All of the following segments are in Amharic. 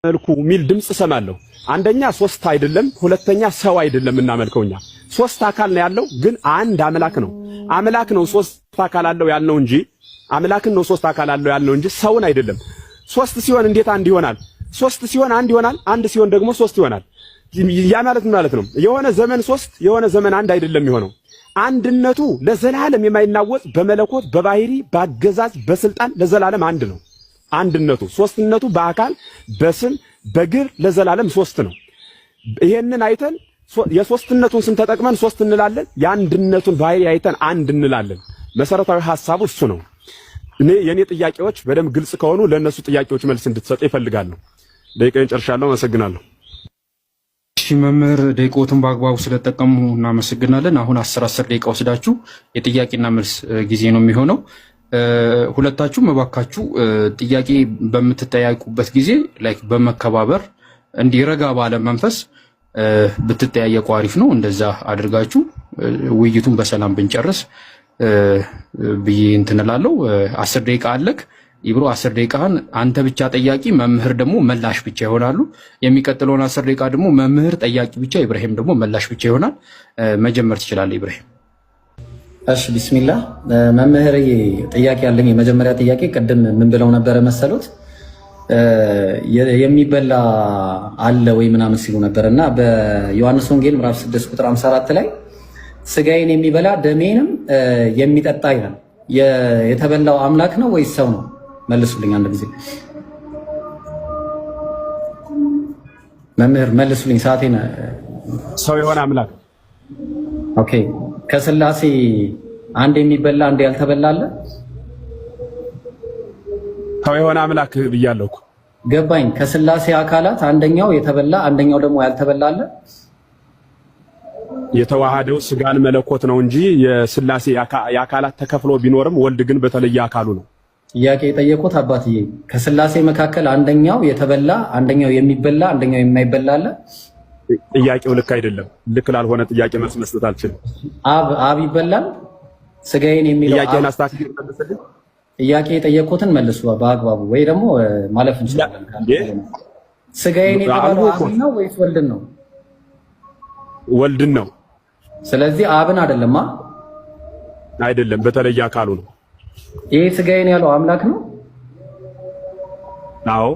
መልኩ ሚል ድምጽ ሰማለሁ። አንደኛ ሶስት አይደለም፣ ሁለተኛ ሰው አይደለም እናመልከውኛ። ሶስት አካል ነው ያለው፣ ግን አንድ አምላክ ነው። አምላክ ነው ሶስት አካል አለው ያልነው እንጂ አምላክን ነው ሶስት አካል አለው ያልነው እንጂ ሰውን አይደለም። ሶስት ሲሆን እንዴት አንድ ይሆናል? ሶስት ሲሆን አንድ ይሆናል፣ አንድ ሲሆን ደግሞ ሶስት ይሆናል። ያ ማለት ምን ማለት ነው? የሆነ ዘመን ሶስት የሆነ ዘመን አንድ አይደለም የሚሆነው። አንድነቱ ለዘላለም የማይናወጥ በመለኮት በባህሪ በአገዛዝ በስልጣን ለዘላለም አንድ ነው አንድነቱ። ሶስትነቱ በአካል በስም በግብር ለዘላለም ሶስት ነው። ይሄንን አይተን የሶስትነቱን ስም ተጠቅመን ሶስት እንላለን፣ የአንድነቱን ባህሪ አይተን አንድ እንላለን። መሰረታዊ ሐሳቡ እሱ ነው። የኔ ጥያቄዎች በደንብ ግልጽ ከሆኑ ለነሱ ጥያቄዎች መልስ እንድትሰጥ ይፈልጋሉ። ደቂቃዬን ጨርሻለሁ። አመሰግናለሁ። እሺ መምህር ደቂቃዎትን በአግባቡ ስለተጠቀሙ እናመሰግናለን። አሁን 10 ደቂቃ ወስዳችሁ የጥያቄና መልስ ጊዜ ነው የሚሆነው። ሁለታችሁም እባካችሁ ጥያቄ በምትጠያቁበት ጊዜ ላይክ በመከባበር እንዲረጋ ባለ መንፈስ ብትጠያየቁ አሪፍ ነው። እንደዛ አድርጋችሁ ውይይቱን በሰላም ብንጨርስ ብዬ እንትን እላለሁ። 10 ደቂቃ አለክ ይብሮ 10 ደቂቃን አንተ ብቻ ጠያቂ፣ መምህር ደግሞ መላሽ ብቻ ይሆናሉ። የሚቀጥለውን 10 ደቂቃ ደግሞ መምህር ጠያቂ ብቻ፣ ኢብራሂም ደግሞ መላሽ ብቻ ይሆናል። መጀመር ትችላለህ ኢብራሂም። እሺ ቢስሚላህ። መምህር ጥያቄ አለኝ። የመጀመሪያ ጥያቄ ቅድም ምን ብለው ነበረ መሰሉት? የሚበላ አለ ወይ ምናምን ሲሉ ነበርና በዮሐንስ ወንጌል ምዕራፍ 6 ቁጥር 54 ላይ ስጋዬን የሚበላ ደሜንም የሚጠጣ ይላል። የተበላው አምላክ ነው ወይስ ሰው ነው? መልሱልኝ አንድ ጊዜ መምህር መልሱልኝ። ሰዓቴን ሰው የሆነ አምላክ። ኦኬ ከስላሴ አንድ የሚበላ አንድ ያልተበላ አለ? ሰው የሆነ አምላክ ብያለሁ እኮ። ገባኝ። ከስላሴ አካላት አንደኛው የተበላ አንደኛው ደግሞ ያልተበላ አለ? የተዋሃደው ስጋን መለኮት ነው እንጂ የስላሴ የአካላት ተከፍሎ ቢኖርም ወልድ ግን በተለየ አካሉ ነው። ጥያቄ የጠየቁት አባትዬ ከስላሴ መካከል አንደኛው የተበላ አንደኛው የሚበላ አንደኛው የማይበላ አለ? ጥያቄው ልክ አይደለም። ልክ ላልሆነ ጥያቄ መልስ መስጠት አልችልም። አብ ይበላል? ስጋዬን የሚለው ጥያቄን አስተካክል መልስልኝ። ጥያቄ የጠየቁትን መልሱ በአግባቡ ወይ ደግሞ ማለፍ እንችላለን። ስጋዬን የተባለው አብ ነው ወይስ ወልድን ነው? ወልድን ነው። ስለዚህ አብን አይደለማ? አይደለም፣ በተለየ አካሉ ነው። ይሄ ስጋዬን ያለው አምላክ ነው? አዎ።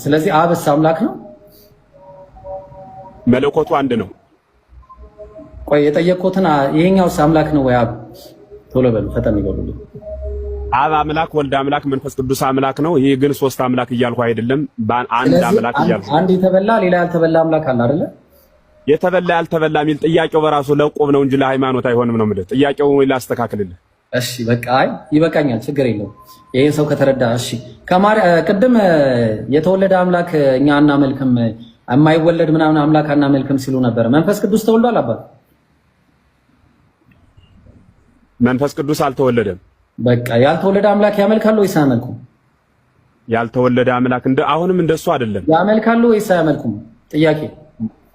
ስለዚህ አብስ አምላክ ነው? መለኮቱ አንድ ነው። ቆይ የጠየቁትን ይሄኛውስ አምላክ ነው ወይ አብ? ቶሎ በሉ ፈጠን ይበሉ። አብ አምላክ፣ ወልድ አምላክ፣ መንፈስ ቅዱስ አምላክ ነው። ይሄ ግን ሶስት አምላክ እያልኩ አይደለም፣ አንድ አምላክ እያልኩ። አንድ የተበላ ሌላ ያልተበላ አምላክ አለ አይደለ? የተበላ ያልተበላ የሚል ጥያቄው በራሱ ለቆብ ነው እንጂ ለሃይማኖት አይሆንም ነው የምልህ። ጥያቄው ወይ ላስተካክልልህ። እሺ በቃ አይ ይበቃኛል፣ ችግር የለውም። ይሄን ሰው ከተረዳ እሺ። ቅድም የተወለደ አምላክ እኛ አናመልክም፣ የማይወለድ ምናምን አምላክ አናመልክም ሲሉ ነበር። መንፈስ ቅዱስ ተወልዷል አባት? መንፈስ ቅዱስ አልተወለደም። በቃ ያልተወለደ አምላክ ያመልካሉ ወይስ አያመልኩም? ያልተወለደ አምላክ አሁንም እንደሱ አይደለም። ያመልካሉ ወይስ አያመልኩም? ጥያቄ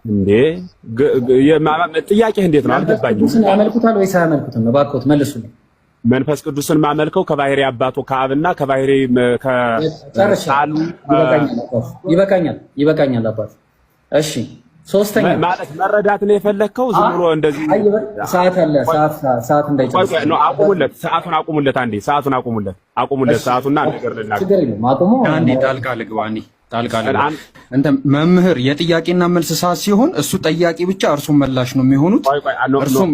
እንዴ ጥያቄ እንዴት ነው? አልገባኝም። ያመልኩታል ወይስ አያመልኩትም? እባክዎት መልሱልኝ። መንፈስ ቅዱስን ማመልከው ከባህሪ አባቱ ከአብና ከባህሪ ከቃሉ ይበቃኛል አባት። እሺ ሶስተኛ ማለት መረዳት ነው የፈለከው? ዝም ብሎ እንደዚህ ሰዓት አለ። ሰዓት እንዳይጨርስ ነው። አቁሙለት፣ ሰዓቱን አቁሙለት፣ አንዴ ሰዓቱን አቁሙለት፣ ሰዓቱና ነገር ልናገር። ችግር የለም አቁሙ። አንዴ ጣልቃ ልግባ። እንተ መምህር የጥያቄና መልስ ሰዓት ሲሆን እሱ ጠያቂ ብቻ እርሱም መላሽ ነው የሚሆኑት። እርሱም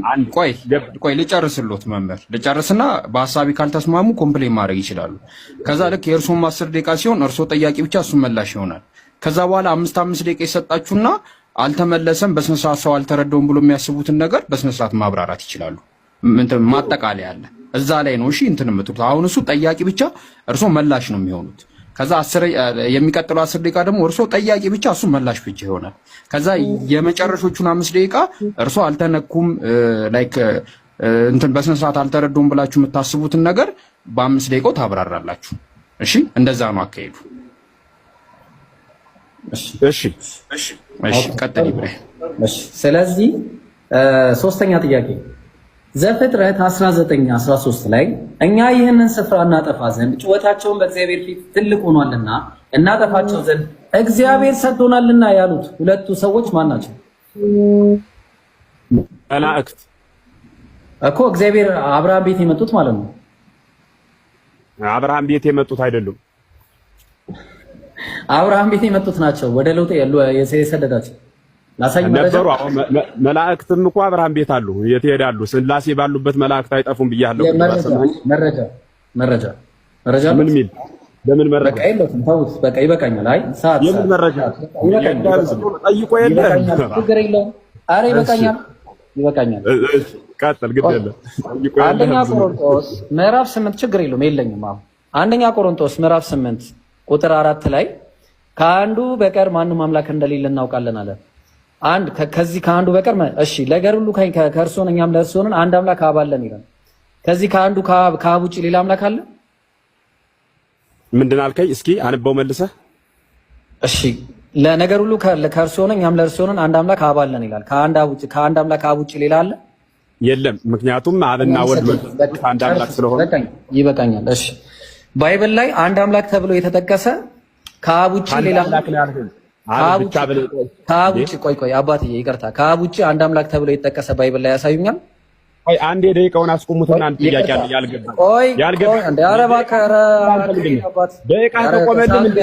ቆይ ልጨርስሎት መምህር ልጨርስና በሐሳቢ ካልተስማሙ ኮምፕሌን ማድረግ ይችላሉ። ከዛ ልክ የእርሱም 10 ደቂቃ ሲሆን እርሱ ጠያቂ ብቻ እሱም መላሽ ይሆናል። ከዛ በኋላ 5 ደቂቃ ይሰጣችሁና አልተመለሰም በስነ ስርዓት ሰው አልተረዳውም ብሎ የሚያስቡትን ነገር በስነ ስርዓት ማብራራት ይችላሉ። ማጠቃለያ አለ እዛ ላይ ነው። እሺ እንትን የምትሉት አሁን እሱ ጠያቂ ብቻ እርሶ መላሽ ነው የሚሆኑት። ከዛ የሚቀጥለው 10 ደቂቃ ደግሞ እርሶ ጠያቂ ብቻ እሱ መላሽ ብቻ ይሆናል። ከዛ የመጨረሾቹን 5 ደቂቃ እርሶ አልተነኩም ላይክ እንትን በስነ ስርዓት አልተረዳውም ብላችሁ የምታስቡትን ነገር በ5 ደቂቃው ታብራራላችሁ። እሺ እንደዛ ነው አካሄዱ። እሺ ቀጥል ኢብራሂም። ስለዚህ ሶስተኛ ጥያቄ ዘፍጥረት 19:13 ላይ እኛ ይህንን ስፍራ እናጠፋ ዘንድ ጩኸታቸውን በእግዚአብሔር ፊት ትልቅ ሆኗልና እናጠፋቸው ዘንድ እግዚአብሔር ሰጥቶናልና ያሉት ሁለቱ ሰዎች ማን ናቸው? መላእክት እኮ እግዚአብሔር አብርሃም ቤት የመጡት ማለት ነው። አብርሃም ቤት የመጡት አይደሉም። አብርሃም ቤት የመጡት ናቸው። ወደ ሎጥ የሰደዳቸው ላሳይ ነበሩ። መላእክትም እኮ አብርሃም ቤት አሉ። የት ይሄዳሉ? ስላሴ ባሉበት መላእክት አይጠፉም ብያለሁ። መረጃ ምን ሚል ለምን መረጃ? በቃ የለውም ተውት። በቃ ይበቃኛል። አይ ሰዓት የምን መረጃ? ጠይቆ የለም ችግር የለውም። ኧረ ይበቃኛል። ቀጥል ግድ የለም። አንደኛ ቆሮንቶስ ምዕራፍ 8 ችግር የለውም የለኝም። አሁን አንደኛ ቆሮንቶስ ምዕራፍ 8 ቁጥር 4 ላይ ከአንዱ በቀር ማንም አምላክ እንደሌለ እናውቃለን አለ። ከዚህ ከአንዱ በቀር እሺ፣ ነገር ሁሉ ከእርሱ ሆነ እኛም ለእርሱ ሆነን አንድ አምላክ አብ አለን ይላል። ከዚህ ከአንዱ ከአብ ውጭ ሌላ አምላክ አለ? ምንድን አልከኝ? እስኪ አንበው መልሰህ። እሺ፣ ለነገር ሁሉ ከእርሱ ሆነ እኛም ለእርሱ ሆነን አንድ አምላክ አብ አለን ይላል። ከአንድ አምላክ አብ ውጭ ሌላ አለ? የለም። ምክንያቱም አብና ወልድ አንድ አምላክ ስለሆነ ይበቃኛል። እሺ፣ ባይብል ላይ አንድ አምላክ ተብሎ የተጠቀሰ ከአብ ውጭ ሌላ አምላክ ነው ያልኩት። ከአብ ውጭ ቆይ አባትዬ ይቅርታ፣ ከአብ ውጭ አንድ አምላክ ተብሎ የተጠቀሰ ባይብል ላይ ያሳዩኛል? ቆይ አንዴ ደቂቃውን አስቆሙትና አንድ ጥያቄ አለ ያልገባኝ እንደ አረባ አባት ደቂቃ ተቆመልኝ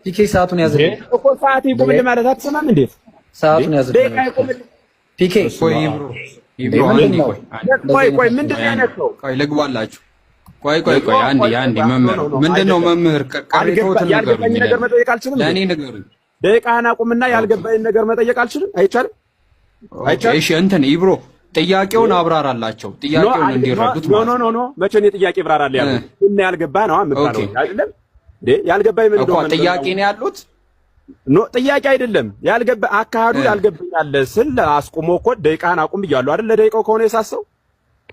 ፒኬ ሰዓቱን ያዝልኝ እኮ ሰዓት ይቆምልኝ ማለት አትሰማም? እንዴት ሰዓቱን ያዝልኝ ደቂቃ ይቆምልኝ ፒኬ ቆይ ምንድን ነው ያነሳው? ቆይ ልግባላችሁ። ቆይ አንዴ መምህር ምንድነው መምህር ቀሪቶት ነገር መጠየቅ አልችልም። ለኔ ንገሩኝ። ደቂቃህን አቁምና ያልገባኝን ነገር መጠየቅ አልችልም? አይቻልም? እሺ እንትን ይብሮ ጥያቄውን አብራራላቸው። ጥያቄውን እንዲረዱት ማለት ኖ መቼ ነው ጥያቄ ይብራራል ያሉት? እና ያልገባህ ነው የምባለው አይደለም እንዴ? ያልገባኝ ምን እንደሆነ ጥያቄ ነው ያሉት? ኖ ጥያቄ አይደለም። ያልገባ አካሄዱ ያልገባኝ አለ ስል አስቁሞ እኮ ደቂቃህን አቁም ብያለሁ አይደል? ለደቂቃው ከሆነ የሳሰው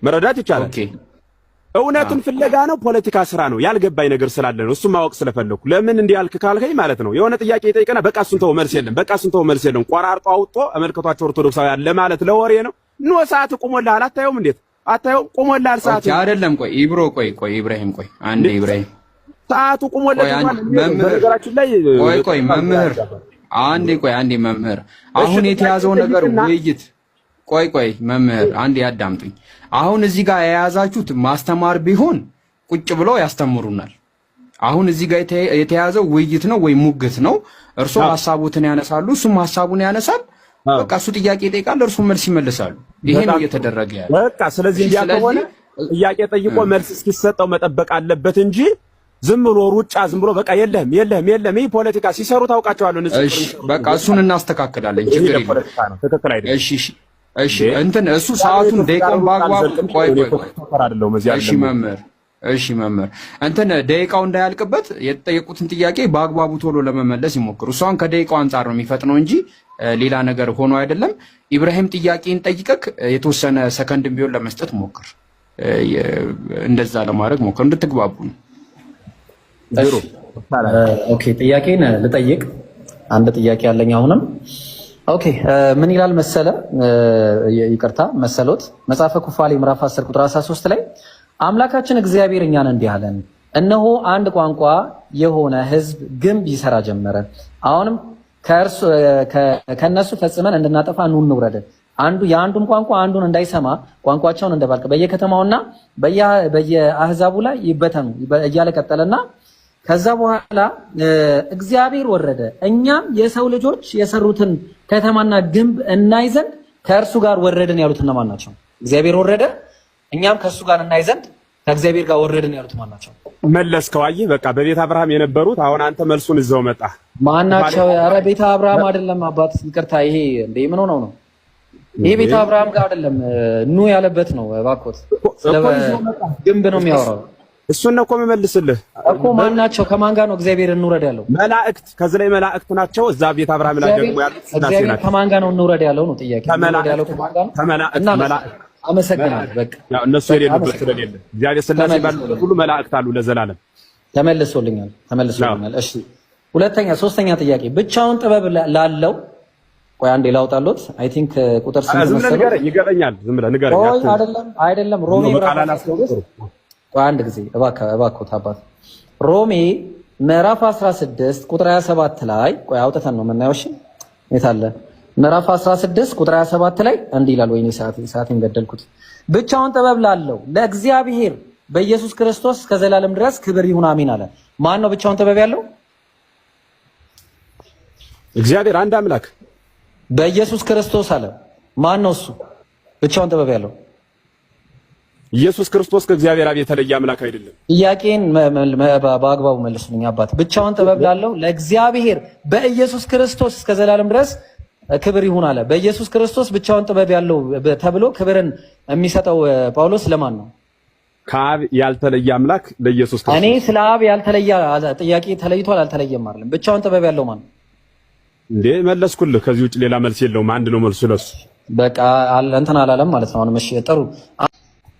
መረዳት ይቻላል። ኦኬ እውነትን ፍለጋ ነው፣ ፖለቲካ ስራ ነው። ያልገባኝ ነገር ስላለ ነው፣ እሱን ማወቅ ስለፈለኩ። ለምን እንዲህ ያልክ ካልከኝ ማለት ነው የሆነ ጥያቄ ይጠይቀና በቃ እሱን ተው መልስ የለም፣ ቆራርጦ አውጥቶ አመልከቷቸው ኦርቶዶክሳውያን ለማለት ለወሬ ነው። ኖ ሰዓት ቆሞልሃል፣ አታየውም? እንዴት አታየውም? ቆሞልሃል ሰዓት አይደለም። ቆይ ኢብሮ ቆይ ኢብራሂም ቆይ አንዴ ኢብራሂም ሰዓቱ ቆሞልሃል። በነገራችን ላይ ቆይ መምህር አንዴ መምህር አሁን የተያዘው ነገር ውይይት ቆይ መምህር አንዴ ያዳምጡኝ። አሁን እዚህ ጋር የያዛችሁት ማስተማር ቢሆን ቁጭ ብለው ያስተምሩናል። አሁን እዚህ ጋር የተያዘው ውይይት ነው ወይ ሙግት ነው? እርሶ ሐሳቡትን ያነሳሉ፣ እሱም ሐሳቡን ያነሳል። በቃ እሱ ጥያቄ ይጠይቃል፣ እርሱ መልስ ይመልሳሉ። ይሄ ነው እየተደረገ ያለው። በቃ ስለዚህ እንዲያከሆነ ጥያቄ ጠይቆ መልስ እስኪሰጠው መጠበቅ አለበት እንጂ ዝም ብሎ ሩጫ ዝም ብሎ በቃ የለም። ይሄ ፖለቲካ ሲሰሩ ታውቃቸዋለሁ። እሺ በቃ እሱን እናስተካክላለን። ችግር የለም። ትክክል አይደለም። እሺ እንትን እሱ ሰዓቱን ደቂቃውን በአግባቡ ቆይ እሺ መምህር እንትን ደቂቃው እንዳያልቅበት የተጠየቁትን ጥያቄ በአግባቡ ቶሎ ለመመለስ ይሞክሩ። እሷን ከደቂቃው አንጻር ነው የሚፈጥነው እንጂ ሌላ ነገር ሆኖ አይደለም። ኢብራሂም ጥያቄን ጠይቀክ የተወሰነ ሰከንድም ቢሆን ለመስጠት ሞክር። እንደዛ ለማድረግ ሞክር እንድትግባቡ ነው። ኦኬ ጥያቄን ልጠይቅ። አንድ ጥያቄ አለኝ አሁንም። ኦኬ ምን ይላል መሰለ? ይቅርታ መሰሎት መጽሐፈ ኩፋሌ ምዕራፍ 10 ቁጥር 13 ላይ አምላካችን እግዚአብሔር እኛን እንዲህ አለን፣ እነሆ አንድ ቋንቋ የሆነ ሕዝብ ግንብ ይሰራ ጀመረ። አሁንም ከእነሱ ፈጽመን እንድናጠፋ ኑ እንውረድ። የአንዱን ቋንቋ አንዱን እንዳይሰማ ቋንቋቸውን እንደባልቅ በየከተማውና በየአህዛቡ ላይ ይበተኑ እያለ ቀጠለና ከዛ በኋላ እግዚአብሔር ወረደ፣ እኛም የሰው ልጆች የሰሩትን ከተማና ግንብ እናይ ዘንድ ከእርሱ ጋር ወረድን ያሉት እነማን ናቸው? እግዚአብሔር ወረደ፣ እኛም ከእሱ ጋር እናይ ዘንድ ከእግዚአብሔር ጋር ወረድን ያሉት ማን ናቸው? መለስከው። አየህ በቃ በቤተ አብርሃም የነበሩት አሁን አንተ መልሱን እዛው መጣ። ማን ናቸው? ኧረ ቤተ አብርሃም አይደለም አባት ይቅርታ። ይሄ እንዴ ምን ሆነው ነው? ይሄ ቤተ አብርሃም ጋር አይደለም ኑ ያለበት ነው። እባክዎት ስለ ግንብ ነው የሚያወራው። እሱን ነው እኮ የምመልስልህ እኮ። ማን ናቸው? ከማን ጋር ነው እግዚአብሔር እንውረድ ያለው? መላእክት። ከዚህ ላይ መላእክት ናቸው። እዛ ቤተ አብርሃም ላይ ደግሞ ያሉት ስላሴ ናቸው። ከማን ጋር ነው እንውረድ ያለው ነው ጥያቄ። እንውረድ ያለው ከማን ጋር ነው? ከመላእክት። አመሰግናለሁ። በቃ ያው እነሱ የሌሉበት ስለሌለ እግዚአብሔር ስላሴ ባሉበት ሁሉ መላእክት አሉ ለዘላለም። ተመልሶልኛል። እሺ ሁለተኛ ሶስተኛ ጥያቄ ብቻውን ጥበብ ላለው ቆይ አንዴ ላውጣሎት። አይ ቲንክ ቁጥር ስንት መሰለህ? ይገባኛል። ዝም ብለህ ንገረኝ። አይደለም ሮሜ ቆይ አንድ ጊዜ እባክህ አባት ሮሜ ምዕራፍ 16 ቁጥር 27 ላይ ቆይ አውጥተን ነው የምናየው። እሺ የት አለ? ምዕራፍ 16 ቁጥር 27 ላይ እንዲህ ይላል። ወይኔ ሰዓቴን ገደልኩት። ብቻውን ጥበብ ላለው ለእግዚአብሔር በኢየሱስ ክርስቶስ እስከ ዘላለም ድረስ ክብር ይሁን አሜን አለ። ማን ነው ብቻውን ጥበብ ያለው? እግዚአብሔር አንድ አምላክ በኢየሱስ ክርስቶስ አለ። ማን ነው እሱ ብቻውን ጥበብ ያለው? ኢየሱስ ክርስቶስ ከእግዚአብሔር አብ የተለየ አምላክ አይደለም። ጥያቄን በአግባቡ መልሱልኝ አባት። ብቻውን ጥበብ ላለው ለእግዚአብሔር በኢየሱስ ክርስቶስ እስከ ዘላለም ድረስ ክብር ይሁን አለ። በኢየሱስ ክርስቶስ ብቻውን ጥበብ ያለው ተብሎ ክብርን የሚሰጠው ጳውሎስ ለማን ነው? ከአብ ያልተለየ አምላክ ለኢየሱስ ክርስቶስ። እኔ ስለ አብ ያልተለየ ጥያቄ ተለይቷል አልተለየም አይደለም። ብቻውን ጥበብ ያለው ማን ነው እንዴ? መለስኩልህ። ከዚህ ውጭ ሌላ መልስ የለውም። አንድ ነው መልሱ ለሱ። በቃ እንትን አላለም ማለት ነው። አሁን እሺ ጥሩ።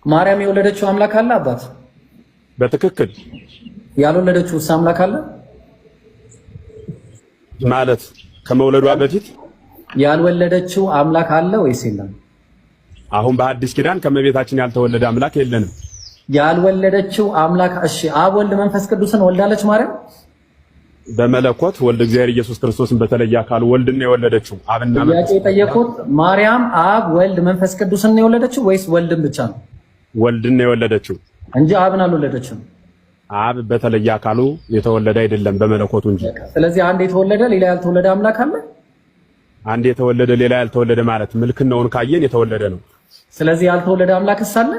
ማርያም የወለደችው አምላክ አለ አባት? በትክክል። ያልወለደችው አምላክ አለ ማለት ከመውለዷ በፊት ያልወለደችው አምላክ አለ ወይስ የለም? አሁን በአዲስ ኪዳን ከመቤታችን ያልተወለደ አምላክ የለንም። ያልወለደችው አምላክ እሺ፣ አብ ወልድ መንፈስ ቅዱስን ወልዳለች ማርያም? በመለኮት ወልድ እግዚአብሔር ኢየሱስ ክርስቶስን በተለየ አካል ወልድን ነው የወለደችው። አብና ጥያቄ የጠየቁት ማርያም አብ ወልድ መንፈስ ቅዱስን ነው የወለደችው ወይስ ወልድን ብቻ ነው? ወልድን ነው የወለደችው እንጂ አብን አልወለደችም። አብ በተለየ አካሉ የተወለደ አይደለም በመለኮቱ እንጂ። ስለዚህ አንድ የተወለደ ሌላ ያልተወለደ አምላክ አለ? አንድ የተወለደ ሌላ ያልተወለደ ማለት ምልክናውን ካየን የተወለደ ነው። ስለዚህ ያልተወለደ አምላክስ አለ?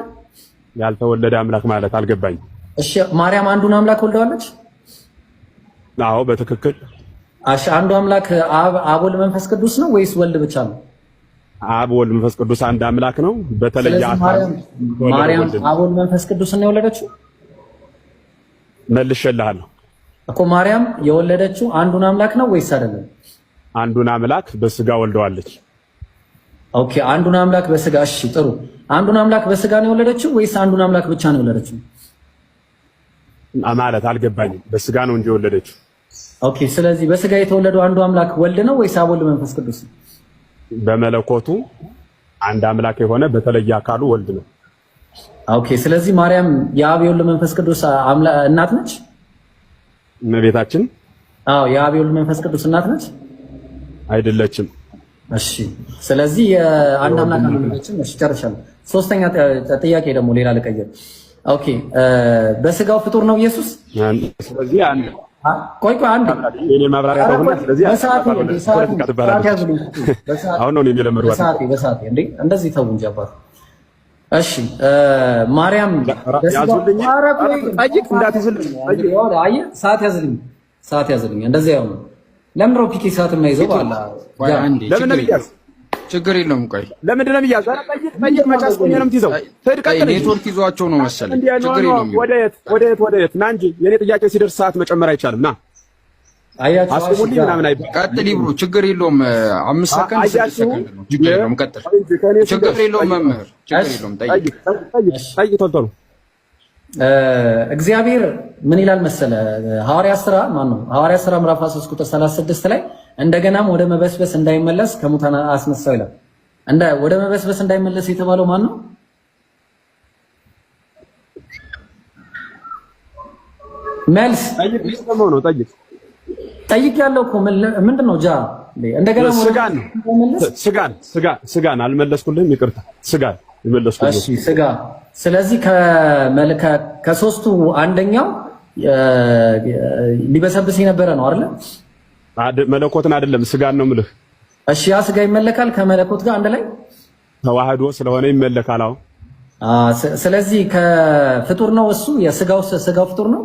ያልተወለደ አምላክ ማለት አልገባኝም። እሺ ማርያም አንዱን አምላክ ወልደዋለች? አዎ በትክክል። እሺ አንዱ አምላክ አብ ወልድ መንፈስ ቅዱስ ነው ወይስ ወልድ ብቻ ነው? አብ ወልድ መንፈስ ቅዱስ አንድ አምላክ ነው በተለየ አካል። ማርያም አብ ወልድ መንፈስ ቅዱስን ነው የወለደችው? መልሼልሃለሁ እኮ ማርያም የወለደችው አንዱን አምላክ ነው ወይስ አይደለም? አንዱን አምላክ በስጋ ወልደዋለች። ኦኬ አንዱን አምላክ በስጋ እሺ ጥሩ። አንዱን አምላክ በስጋ ነው የወለደችው ወይስ አንዱን አምላክ ብቻ ነው የወለደችው? ማለት አልገባኝም። በስጋ ነው እንጂ የወለደችው። ኦኬ ስለዚህ በስጋ የተወለደው አንዱ አምላክ ወልድ ነው ወይስ አብ ወልድ መንፈስ ቅዱስ ነው? በመለኮቱ አንድ አምላክ የሆነ በተለየ አካሉ ወልድ ነው። ኦኬ ስለዚህ ማርያም የአብ የወልድ መንፈስ ቅዱስ እናት ነች? እመቤታችን አዎ የአብ የወልድ መንፈስ ቅዱስ እናት ነች? አይደለችም። እሺ ስለዚህ አንድ አምላክ አለችም። እሺ ጨርሻለሁ። ሶስተኛ ጥያቄ ደግሞ ሌላ ልቀይር። ኦኬ በስጋው ፍጡር ነው ኢየሱስ? ስለዚህ አንድ ቆይ አንድ እኔ ማብራሪያ ተውና፣ ስለዚህ አሁን ነው የሚለምሩ በሰዓት እንዴ እንደዚህ ተው እንጂ አባት። እሺ ማርያም ያዙልኝ፣ ጠይቅ እንዳትይዝልኝ፣ አየህ ሰዓት ያዝልኝ እንደዚህ ያው ነው። ለምን ነው ፒኬ ሰዓት የማይዘው? አላ ለምን ነው የሚያዝ? ችግር የለውም። ቆይ ለምንድን ነው የሚያዝ? ኧረ ጠይቅ መጫስ ቆኝ ነው የምትይዘው። ኔትወርክ ይዟቸው ነው መሰለኝ። ችግር የለውም። ወደ የት ና እንጂ የኔ ጥያቄ ሲደርስ ሰዓት መጨመር አይቻልም። ና አስቁሙልኝ ምናምን አይባል። ቀጥል ይብሩ፣ ችግር የለውም። 5 ሰከንድ 6 ሰከንድ ነው። ችግር የለውም። ቀጥል፣ ችግር የለውም። መምህር ችግር የለውም። ጠይቅ ቶሎ ቶሎ። እግዚአብሔር ምን ይላል መሰለ? ሐዋርያ ሥራ ሐዋርያ ሥራ ምዕራፍ 13 ቁጥር 36 ላይ እንደገናም ወደ መበስበስ እንዳይመለስ ከሙታን አስነሳው ይላል። ወደ መበስበስ እንዳይመለስ የተባለው ማን ነው? መልስ ጠይቅ ያለው እኮ ምንድን ነው? እንደገና ስጋን አልመለስኩልህም፣ ይቅርታ። ስጋን የመለስኩልህ። እሺ ስጋ። ስለዚህ ከሶስቱ አንደኛው ሊበሰብስ የነበረ ነው አይደል? መለኮትን አይደለም ስጋን ነው የምልህ። እሺ ያ ስጋ ይመለካል ከመለኮት ጋር አንድ ላይ ተዋህዶ ስለሆነ ይመለካል። አዎ። ስለዚህ ከፍጡር ነው እሱ። ስጋው ፍጡር ነው።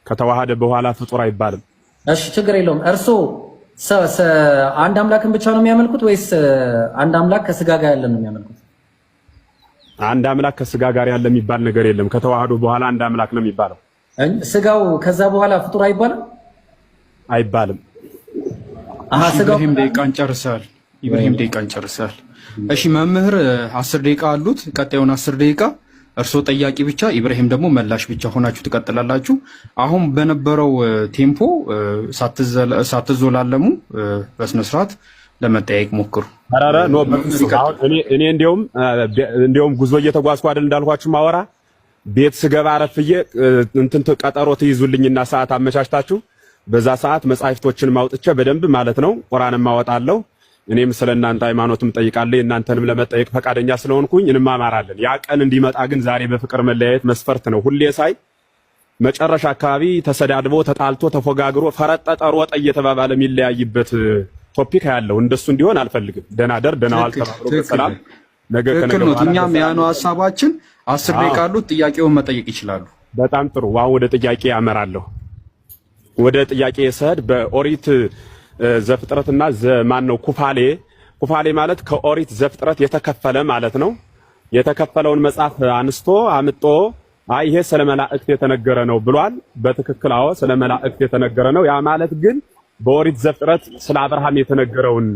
ከተዋሃደ በኋላ ፍጡር አይባልም። እሺ ችግር የለውም። እርሶ አንድ አምላክን ብቻ ነው የሚያመልኩት ወይስ አንድ አምላክ ከስጋ ጋር ያለ ነው የሚያመልኩት? አንድ አምላክ ከስጋ ጋር ያለ የሚባል ነገር የለም። ከተዋህዶ በኋላ አንድ አምላክ ነው የሚባለው። ስጋው ከዛ በኋላ ፍጡር አይባልም? አይባልም። ኢብራሂም ደቂቃን ጨርሳል። እሺ መምህር 10 ደቂቃ አሉት። ቀጣዩን 10 ደቂቃ እርሶ ጠያቂ ብቻ፣ ኢብራሂም ደግሞ መላሽ ብቻ ሆናችሁ ትቀጥላላችሁ። አሁን በነበረው ቴምፖ ሳትዞላለሙ በስነ ስርዓት ለመጠየቅ ሞክሩ። አራራ ኖ አሁን እኔ እንደውም ጉዞ እየተጓዝኩ አይደል እንዳልኳችሁ ማወራ ቤት ስገባ አረፍዬ እንትን ቀጠሮ ትይዙልኝና ሰዓት አመቻችታችሁ በዛ ሰዓት መጻሕፍቶችን ማውጥቼ በደንብ ማለት ነው ቁርአንም ማወጣለሁ። እኔም ስለናንተ ሃይማኖትም ጠይቃለሁ። እናንተንም ለመጠየቅ ፈቃደኛ ስለሆንኩኝ እንማማራለን። ያ ቀን እንዲመጣ ግን ዛሬ በፍቅር መለያየት መስፈርት ነው። ሁሌ ሳይ መጨረሻ አካባቢ ተሰዳድቦ ተጣልቶ ተፎጋግሮ ፈረጠጠ ሮጠ እየተባባለ የሚለያይበት ቶፒክ ያለው እንደሱ እንዲሆን አልፈልግም። ደናደር ደናዋል ተባብሮ በሰላም ነገ ከነገ በኋላ እኛም ያ ነው ሐሳባችን። 10 ደቂቃ አሉት። ጥያቄውን መጠየቅ ይችላሉ። በጣም ጥሩ። አሁን ወደ ጥያቄ ያመራለሁ። ወደ ጥያቄ ሰድ በኦሪት ዘፍጥረትና ዘማን ነው ኩፋሌ ማለት ከኦሪት ዘፍጥረት የተከፈለ ማለት ነው። የተከፈለውን መጽሐፍ አንስቶ አምጦ ይሄ ስለ መላእክት የተነገረ ነው ብሏል። በትክክል አዎ፣ ስለ መላእክት የተነገረ ነው። ያ ማለት ግን በኦሪት ዘፍጥረት ስለ አብርሃም የተነገረውን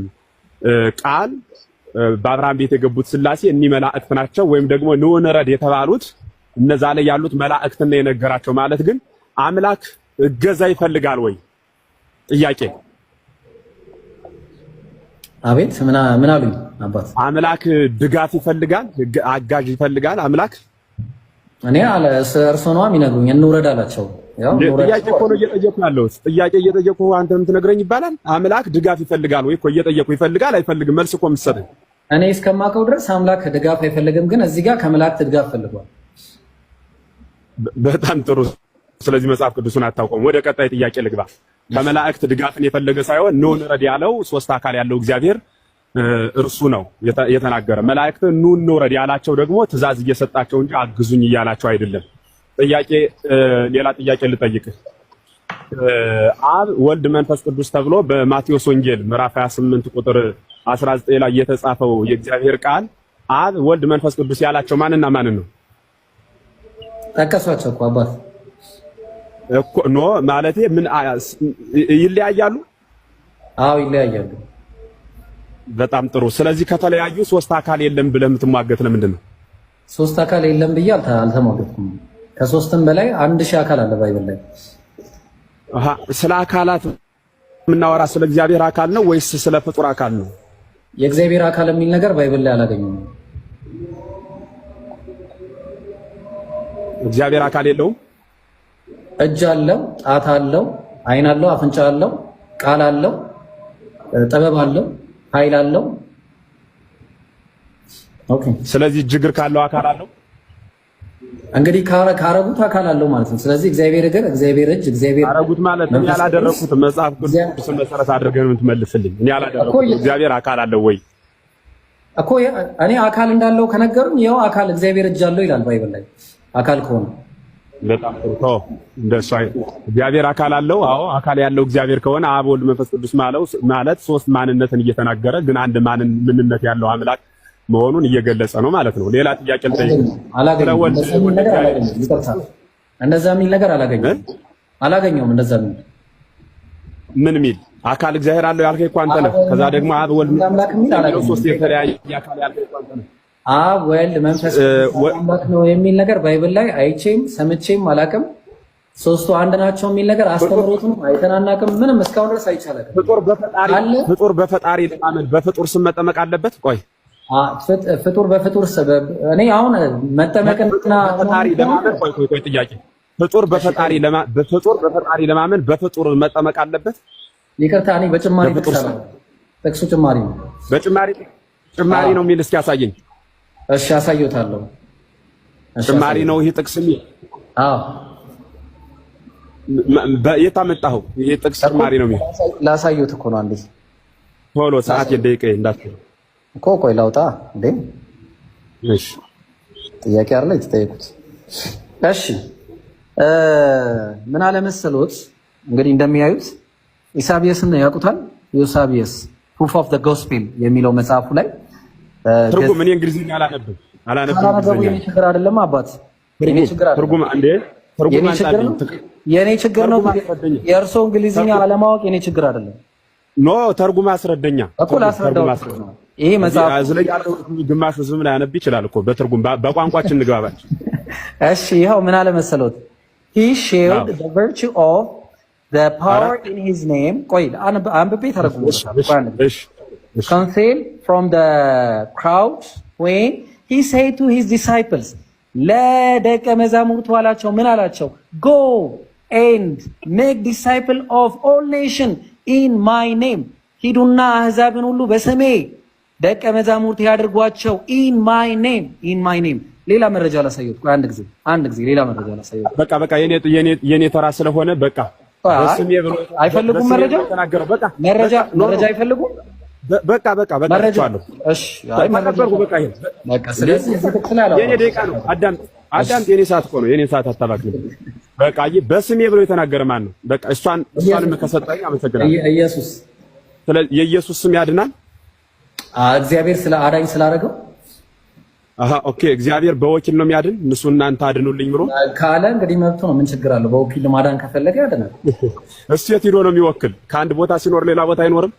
ቃል በአብርሃም ቤት የገቡት ስላሴ እኒ መላእክት ናቸው ወይም ደግሞ ንዑንረድ የተባሉት እነዛ ላይ ያሉት መላእክትና የነገራቸው ማለት ግን አምላክ እገዛ ይፈልጋል ወይ? ጥያቄ። አቤት ምን አሉኝ አባት? አምላክ ድጋፍ ይፈልጋል፣ አጋዥ ይፈልጋል አምላክ? እኔ አለ እርሱ ነው የሚነግሩኝ። እንውረድ አላቸው። ያው ጥያቄ እኮ ነው እየጠየኩ ያለሁት። ጥያቄ እየጠየኩ አንተ የምትነግረኝ ይባላል። አምላክ ድጋፍ ይፈልጋል ወይ እኮ እየጠየኩ። ይፈልጋል አይፈልግም? መልስ እኮ የምትሰጠኝ። እኔ እስከማውቀው ድረስ አምላክ ድጋፍ አይፈልግም፣ ግን እዚህ ጋር ከመላእክት ድጋፍ ፈልጓል። በጣም ጥሩ። ስለዚህ መጽሐፍ ቅዱስን አታውቀውም። ወደ ቀጣይ ጥያቄ ልግባ። ከመላእክት ድጋፍን የፈለገ ሳይሆን ኑ እንረድ ያለው ሶስት አካል ያለው እግዚአብሔር እርሱ ነው የተናገረ። መላእክት ኑ እንውረድ ያላቸው ደግሞ ትእዛዝ እየሰጣቸው እንጂ አግዙኝ እያላቸው አይደለም። ጥያቄ ሌላ ጥያቄ ልጠይቅህ። አብ ወልድ መንፈስ ቅዱስ ተብሎ በማቴዎስ ወንጌል ምዕራፍ 28 ቁጥር 19 ላይ የተጻፈው የእግዚአብሔር ቃል አብ ወልድ መንፈስ ቅዱስ ያላቸው ማንና ማንን ነው? ጠቀሷቸው እኮ አባት እኮ ኖ ማለቴ ምን ይለያያሉ? አዎ ይለያያሉ። በጣም ጥሩ። ስለዚህ ከተለያዩ ሶስት አካል የለም ብለህ የምትሟገት ለምንድን ነው? ሶስት አካል የለም ብዬ አልተሟገትኩም። ከሶስትም በላይ 1000 አካል አለ ባይብል ላይ። ስለ አካላት የምናወራ ስለ እግዚአብሔር አካል ነው ወይስ ስለ ፍጡር አካል ነው? የእግዚአብሔር አካል የሚል ነገር ባይብል ላይ አላገኘሁም። እግዚአብሔር አካል የለውም? እጅ አለው፣ ጣት አለው፣ አይን አለው፣ አፍንጫ አለው፣ ቃል አለው፣ ጥበብ አለው፣ ኃይል አለው። ኦኬ። ስለዚህ እግር ካለው አካል አለው። እንግዲህ ካረጉት አካል አለው ማለት ነው። ስለዚህ እግዚአብሔር እግር፣ እግዚአብሔር እጅ፣ እግዚአብሔር አረጉት ማለት እኔ ያላደረኩት መጽሐፍ ቅዱስን መሰረት አድርገን የምትመልስልኝ እኔ ያላደረኩት እግዚአብሔር አካል አለው ወይ እኮ እኔ አካል እንዳለው ከነገሩኝ ይኸው አካል እግዚአብሔር እጅ አለው ይላል ባይብል ላይ አካል ከሆነ በጣም ጥሩ። እንደሱ እግዚአብሔር አካል አለው። አዎ አካል ያለው እግዚአብሔር ከሆነ አብ ወልድ መንፈስ ቅዱስ ማለት ሶስት ማንነትን እየተናገረ ግን አንድ ምንነት ያለው አምላክ መሆኑን እየገለጸ ነው ማለት ነው። ሌላ ጥያቄ ልጠይቅ። እንደዛ የሚል ነገር አላገኘሁም። እንደዛ ምን ሚል አካል እግዚአብሔር አለው ያልከኝ እኮ አንተ ነህ። ከዛ ደግሞ አብ ወልድ ሶስት የተለያየ አካል ያልከኝ እኮ አንተ ነህ። አብ ወልድ መንፈስ አምላክ ነው የሚል ነገር ባይብል ላይ አይቼም ሰምቼም አላቅም። ሶስቱ አንድ ናቸው የሚል ነገር አስተምሮቱን አይተናናቅም። ምንም እስካሁን ድረስ አይቻልም። ፍጡር በፈጣሪ ለማመን በፍጡር ስም መጠመቅ አለበት። ቆይ ፍጡር በፍጡር ሰበብ እኔ አሁን መጠመቅና ፈጣሪ ለማመን ቆይ ጥያቄ ፍጡር በፈጣሪ ለማመን በፍጡር መጠመቅ አለበት። ይቅርታ እኔ በጭማሪ ጥቅሱ ጭማሪ ነው። ጭማሪ ነው የሚል እስኪ ያሳየኝ። እሺ አሳየውታለሁ። ጭማሪ ነው ይሄ ጥቅስ የሚል? አዎ። የት አመጣኸው? ይሄ ጥቅስ ጭማሪ ነው የሚል? ላሳየውት እኮ ነው። አንዴ ቶሎ ሰዓት የደቂቃ እንዳትል እኮ ቆይ ላውጣ እንዴ። እሺ ጥያቄ አይደል የተጠየቁት? እሺ ምን አለ መሰሎት እንግዲህ እንደሚያዩት ኢሳቢየስን ያውቁታል። ዩሳቢየስ ፕሩፍ ኦፍ ዘ ጎስፔል የሚለው መጽሐፉ ላይ ትርጉም እኔ እንግሊዝኛ አላነብም። የኔ ችግር አይደለም አባት፣ የኔ ችግር አይደለም። ትርጉም አንዴ ትርጉም አንጻልኝ። የኔ ችግር ነው። የእርሶ እንግሊዝኛ አለማወቅ የኔ ችግር አይደለም። ኖ ተርጉም አስረደኛ እኮ ላስረዳው። ይሄ መጽሐፍ ስለዚህ ያለው ግማሹ ዝም ላይ ያነብ ይችላል እኮ በትርጉም በቋንቋችን እንግባባችን። እሺ ይኸው ምን አለ መሰሎት he showed the virtue of the power in his name። ቆይ አንብቤ ተረጉም። concealed from the crowd when he said to his disciples ለደቀ መዛሙርቱ አላቸው ምን አላቸው? go and make disciple of all nation in my name ሂዱና አህዛብን ሁሉ በስሜ ደቀ መዛሙርት ያድርጓቸው in my name ሌላ መረጃ ላሳየው። አንድ ጊዜ ሌላ መረጃ ላሳየው። በቃ የኔ ተራ ስለሆነ በቃ በስሜ ብሎ አይፈልጉም መረጃ አይፈልጉም። በቃ ተቻለሁ። እሺ አይ መረጃ በቃ ስለዚህ የኔ ደቂቃ ነው። አዳም የኔ ሰዓት እኮ ነው። የኔ ሰዓት አታባክኝ። በቃ በስሜ ብሎ የተናገረ ማን ነው? በቃ እሷንም ከሰጠኝ አመሰግናለሁ። ኢየሱስ ስለዚህ የኢየሱስ ስም ያድናል። እግዚአብሔር ስለ አዳኝ ስላደረገው ኦኬ እግዚአብሔር በወኪል ነው የሚያድን። እሱ እናንተ አድኑልኝ ብሎ ካለ እንግዲህ መብቱ ነው። ምን ችግር አለው? በወኪል ማዳን ከፈለገ ያድናል። እሱ የት ሄዶ ነው የሚወክል? ከአንድ ቦታ ሲኖር ሌላ ቦታ አይኖርም።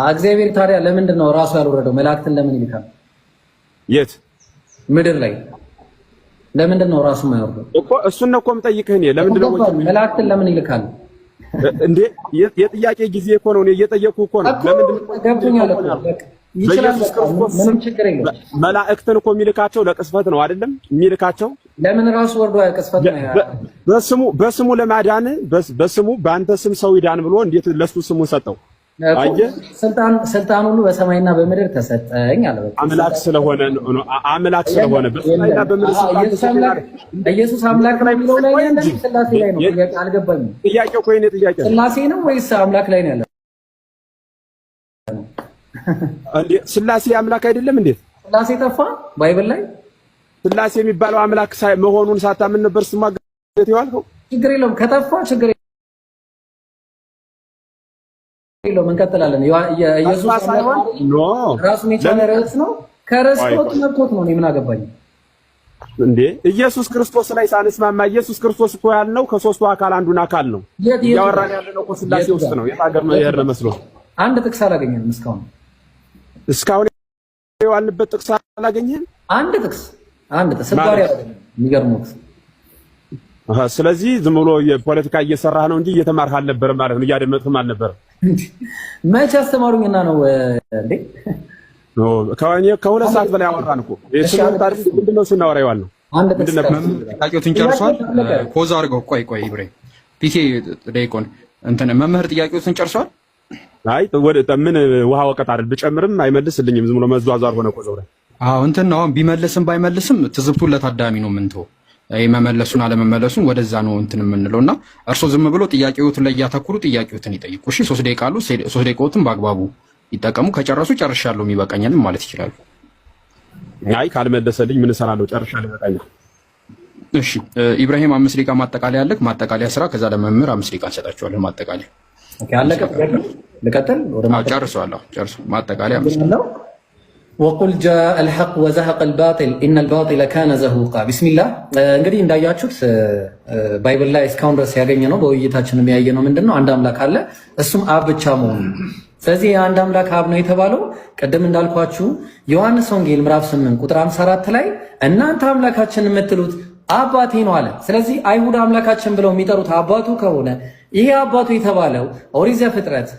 እግዚአብሔር ታዲያ ለምንድን ነው ራሱ ያልወረደው? መላእክትን ለምን ይልካል? የት ምድር ላይ ለምንድን ነው ራሱ የማይወርደው? እኮ እሱን ነው እኮ የምጠይቅህ እኔ። ለምንድን ነው መላእክትን ለምን ይልካል እንዴ? የጥያቄ ጊዜ እኮ ነው። እኔ እየጠየቅኩህ እኮ ነው። ለምንድን ነው ገብቶኛል እኮ ይችላል። ምንም ችግር የለም። መላእክትን እኮ የሚልካቸው ለቅስፈት ነው አይደለም? የሚልካቸው ለምን ራሱ ወርዶ ቅስፈት ነው? በስሙ ለማዳን በስሙ በአንተ ስም ሰው ይዳን ብሎ እንዴት ለሱ ስሙን ሰጠው? ስልጣን ሁሉ በሰማይና በምድር ተሰጠኝ አለ። አምላክ ስለሆነ በሰማይና በምድር ኢየሱስ አምላክ ነው የሚለው ላይ ያለ ስላሴ ላይ ነው። ጥያቄ አልገባኝም። ጥያቄው እኮ የኔ ጥያቄ ነው። ስላሴ ነው ወይስ አምላክ ላይ ነው ያለው? እንዴ ስላሴ አምላክ አይደለም እንዴ? ስላሴ ጠፋ ባይብል ላይ? ስላሴ የሚባለው አምላክ መሆኑን ሳታምን ነበር ስማገት ይዋልከው? ችግር የለውም ከጠፋ ችግር የለውም እንቀጥላለን። ኢየሱስ ሳይሆን ራሱን የቻለ ርዕስ ነው። ከርስቶት መጥቶት ነው። እኔ ምን አገባኝ እንዴ? ኢየሱስ ክርስቶስ ላይ ሳንስማማ ኢየሱስ ክርስቶስ እኮ ያልነው ከሶስቱ አካል አንዱን አካል ነው ያወራን ያለነው እኮ ስላሴ ውስጥ ነው። የታገር ነው ያለ መስሎ አንድ ጥቅስ አላገኘንም እስካሁን የዋልንበት ጥቅስ አላገኘንም። አንድ ጥቅስ ባሪ አላገኘንም። የሚገርመው ስለዚህ ዝም ብሎ የፖለቲካ እየሰራህ ነው እንጂ እየተማርህ አልነበረም ማለት ነው። እያደመጥክም አልነበረም። መቼ አስተማሩኝና ነው እንዴ? ከሁለት ሰዓት በላይ አወራን እኮ። የስሙን ታሪክ ምንድነው ስናወራ ይዋል ነው። ጥያቄዎችን ጨርሷል። ፖዝ አድርገው ቆይ ኢብራሂም ፒኬ ደቂቆን እንትን መምህር ጥያቄዎችን ጨርሷል። አይ ምን ውሃ ወቀት አይደል? ብጨምርም አይመልስልኝም። ዝም ብሎ መዟዟር ሆነ እኮ ዘውረ እንትን ነው። ቢመልስም ባይመልስም ትዝብቱን ለታዳሚ ነው የምንተው። መመለሱን አለመመለሱን ወደዛ ነው እንትን የምንለውና እርሶ ዝም ብሎ ጥያቄዎትን ላይ ያተኩሩ፣ ጥያቄዎትን ይጠይቁ። እሺ 3 ደቂቃ አሉ። 3 ደቂቃዎትን በአግባቡ ይጠቀሙ። ከጨረሱ ጨርሻለሁ የሚበቃኛልም ማለት ይችላሉ። አይ ካልመለሰልኝ ምን እሰራለሁ? ጨርሻለሁ ይበቃኛል። እሺ ኢብራሂም 5 ደቂቃ ማጠቃለያ አለክ። ማጠቃለያ ስራ። ከዛ ለመምህር 5 ደቂቃ እንሰጣቸዋለን። ማጠቃለያ ኦኬ አለቀ። ልቀጥል ወደ ጨርሷለሁ። ማጠቃለያ 5 ወቁል ጃአ አልሐቅ ወዘሀቀ አልባጢል ኢነል ባጢለ ካነ ዘሁቃ። ቢስሚላህ እንግዲህ እንዳያችሁት ባይብል ላይ እስካሁን ድረስ ያገኘነው በውይይታችን የሚያየነው ምንድነው? አንድ አምላክ አለ፣ እሱም አብ ብቻ መሆኑ። ስለዚህ የአንድ አምላክ አብ ነው የተባለው ቅድም እንዳልኳችሁ ዮሐንስ ወንጌል ምዕራፍ 8 ቁጥር 54 ላይ እናንተ አምላካችን የምትሉት አባቴ ነው አለ። ስለዚህ አይሁድ አምላካችን ብለው የሚጠሩት አባቱ ከሆነ ይሄ አባቱ የተባለው ኦሪት ዘፍጥረት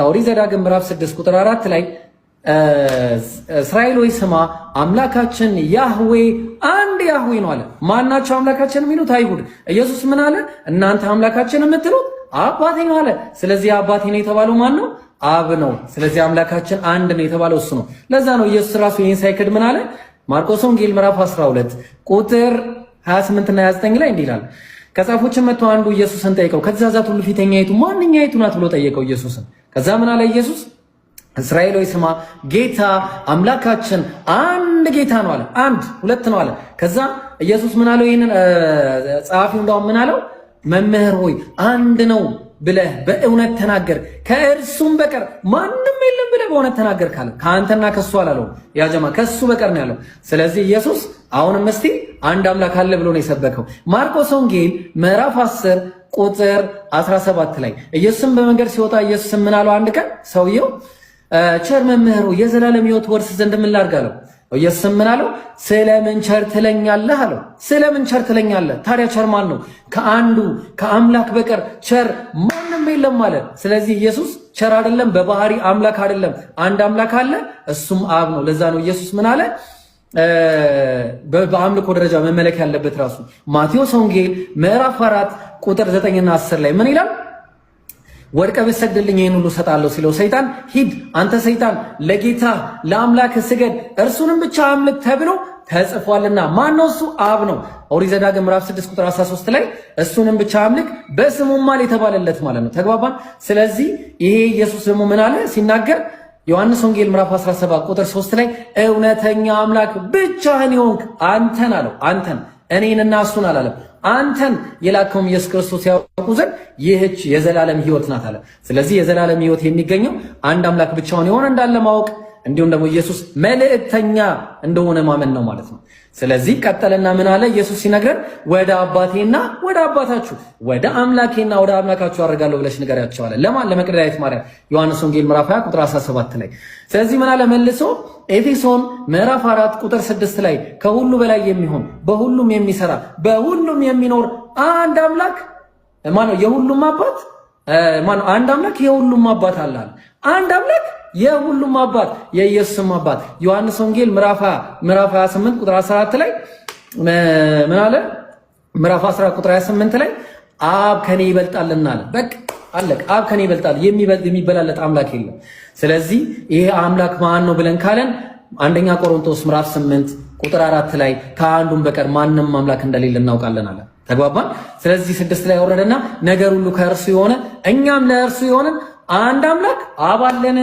ኦሪት ዘዳግም ምዕራፍ 6 ቁጥር 4 ላይ እስራኤል ሆይ ስማ አምላካችን ያህዌ አንድ ያህዌ ነው አለ። ማናቸው አምላካችን የሚሉት አይሁድ። ኢየሱስ ምን አለ? እናንተ አምላካችን የምትሉት አባቴ ነው አለ። ስለዚህ አባቴ ነው የተባለው ማን ነው? አብ ነው። ስለዚህ አምላካችን አንድ ነው የተባለው እሱ ነው። ለዛ ነው ኢየሱስ ራሱ ይህን ሳይክድ ምን አለ? ማርቆስ ወንጌል ምዕራፍ 12 ቁጥር 28 እና 29 ላይ እንዲህ ይላል። ከጻፎችም መጥቶ አንዱ ኢየሱስን ጠይቀው ከትእዛዛት ሁሉ ፊተኛይቱ ማንኛይቱ ናት ብሎ ጠየቀው ኢየሱስን። ከዛ ምን አለ ኢየሱስ? እስራኤል ሆይ ስማ ጌታ አምላካችን አንድ ጌታ ነው አለ። አንድ ሁለት ነው አለ። ከዛ ኢየሱስ ምን አለው? ይሄንን ጸሐፊው እንዳውም ምን አለው? መምህር ሆይ አንድ ነው ብለህ በእውነት ተናገር፣ ከእርሱም በቀር ማንም የለም ብለህ በእውነት ተናገር ካለ ከአንተና ከሱ አላለው። ያ ጀማ ከሱ በቀር ነው ያለው። ስለዚህ ኢየሱስ አሁንም እስቲ አንድ አምላክ አለ ብሎ ነው የሰበከው። ማርቆስ ወንጌል ምዕራፍ 10 ቁጥር 17 ላይ ኢየሱስም በመንገድ ሲወጣ ኢየሱስ ምን አለው? አንድ ቀን ሰውየው ቸር መምህሩ የዘላለም ሕይወት ወርስ ዘንድ ምን ላድርግ አለው። ኢየሱስ ምን አለው? ስለምን ቸር ትለኛለህ አለው። ስለምን ቸር ትለኛለህ? ታዲያ ቸር ማን ነው? ከአንዱ ከአምላክ በቀር ቸር ማንም የለም ማለት። ስለዚህ ኢየሱስ ቸር አይደለም? በባህሪ አምላክ አይደለም? አንድ አምላክ አለ፣ እሱም አብ ነው። ለዛ ነው ኢየሱስ ምን አለ? በአምልኮ ደረጃ መመለክ ያለበት ራሱ ማቴዎስ ወንጌል ምዕራፍ 4 ቁጥር 9 እና 10 ላይ ምን ይላል? ወድቀህ ብትሰግድልኝ ይህን ሁሉ እሰጥሃለሁ ሲለው ሰይጣን ሂድ አንተ ሰይጣን ለጌታ ለአምላክ ስገድ እርሱንም ብቻ አምልክ ተብሎ ተጽፏልና። ማን ነው እሱ? አብ ነው። ኦሪት ዘዳግም ምዕራፍ 6 ቁጥር 13 ላይ እሱንም ብቻ አምልክ በስሙም ማል የተባለለት ማለት ነው። ተግባባን? ስለዚህ ይሄ ኢየሱስ ደግሞ ምን አለ ሲናገር ዮሐንስ ወንጌል ምዕራፍ 17 ቁጥር 3 ላይ እውነተኛ አምላክ ብቻህን የሆንክ አንተን አለው። አንተን እኔንና እሱን አላለም። አንተን የላከውም ኢየሱስ ክርስቶስ ያውቁ ዘንድ ይህች የዘላለም ሕይወት ናት አለ። ስለዚህ የዘላለም ሕይወት የሚገኘው አንድ አምላክ ብቻውን የሆነ እንዳለ ማወቅ እንዲሁም ደግሞ ኢየሱስ መልእክተኛ እንደሆነ ማመን ነው ማለት ነው። ስለዚህ ቀጠለና ምን አለ ኢየሱስ ሲነግረን ወደ አባቴና ወደ አባታችሁ ወደ አምላኬና ወደ አምላካችሁ አደርጋለሁ ብለሽ ንገሪያቸው አለ። ለማን? ለመቅደላዊት ማርያም። ዮሐንስ ወንጌል ምዕራፍ 20 ቁጥር 17 ላይ። ስለዚህ ምን አለ መልሶ ኤፌሶን ምዕራፍ 4 ቁጥር 6 ላይ ከሁሉ በላይ የሚሆን በሁሉም የሚሰራ በሁሉም የሚኖር አንድ አምላክ ማነው? የሁሉም አባት ማነው? አንድ አምላክ የሁሉም አባት አለ። አንድ አምላክ የሁሉም አባት የኢየሱስም አባት። ዮሐንስ ወንጌል ምዕራፍ 28 ቁጥር 14 ላይ ምን አለ? ምዕራፍ 10 ቁጥር 28 ላይ አብ ከኔ ይበልጣልና አለ። በቃ አለቅ። አብ ከኔ ይበልጣል። የሚበላለጥ አምላክ የለም። ስለዚህ ይሄ አምላክ ማን ነው ብለን ካለን አንደኛ ቆሮንቶስ ምዕራፍ 8 ቁጥር 4 ላይ ከአንዱም በቀር ማንም አምላክ እንደሌለ እናውቃለን አለ። ተግባባን? ስለዚህ 6 ላይ ወረደና ነገር ሁሉ ከእርሱ የሆነ እኛም ለእርሱ የሆነን አንድ አምላክ አብ አለን።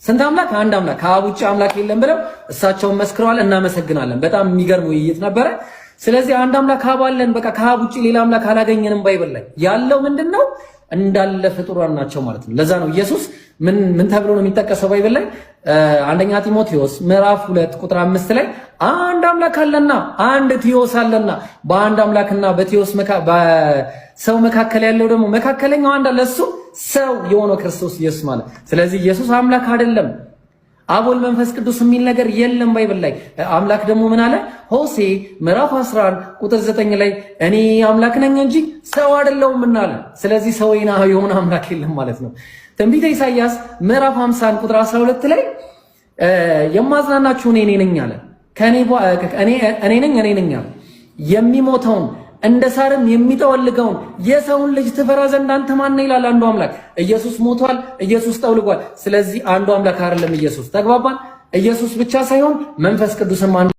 ስንት አምላክ? አንድ አምላክ። ከአብ ውጭ አምላክ የለም ብለው እሳቸውን መስክረዋል። እናመሰግናለን። በጣም የሚገርም ውይይት ነበረ። ስለዚህ አንድ አምላክ አብ አለን። በቃ ከአብ ውጭ ሌላ አምላክ አላገኘንም። ባይብል ላይ ያለው ምንድነው? እንዳለ ፍጡራን ናቸው ማለት ነው። ለዛ ነው ኢየሱስ ምን ተብሎ ነው የሚጠቀሰው ባይብል ላይ? አንደኛ ጢሞቴዎስ ምዕራፍ 2 ቁጥር 5 ላይ አንድ አምላክ አለና አንድ ቲዮስ አለና በአንድ አምላክና በቲዮስ በሰው መካከል ያለው ደግሞ መካከለኛው አንድ አለ፣ እሱ ሰው የሆነው ክርስቶስ ኢየሱስ ማለት። ስለዚህ ኢየሱስ አምላክ አይደለም። አብ ወልድ መንፈስ ቅዱስ የሚል ነገር የለም ባይብል ላይ። አምላክ ደግሞ ምን አለ? ሆሴ ምዕራፍ 11 ቁጥር 9 ላይ እኔ አምላክ ነኝ እንጂ ሰው አይደለሁም እናለ። ስለዚህ ሰው የሆነ አምላክ የለም ማለት ነው። ትንቢተ ኢሳይያስ ምዕራፍ 50 ቁጥር 12 ላይ የማዝናናችሁ እኔ ነኝ አለ። እኔ ነኝ አለ። የሚሞተውን እንደ ሳርም የሚጠወልገውን የሰውን ልጅ ትፈራ ዘንድ አንተ ማን ነህ ይላል አንዱ አምላክ። ኢየሱስ ሞቷል። ኢየሱስ ጠውልጓል። ስለዚህ አንዱ አምላክ አይደለም ኢየሱስ። ተግባባን? ኢየሱስ ብቻ ሳይሆን መንፈስ ቅዱስም አንዱ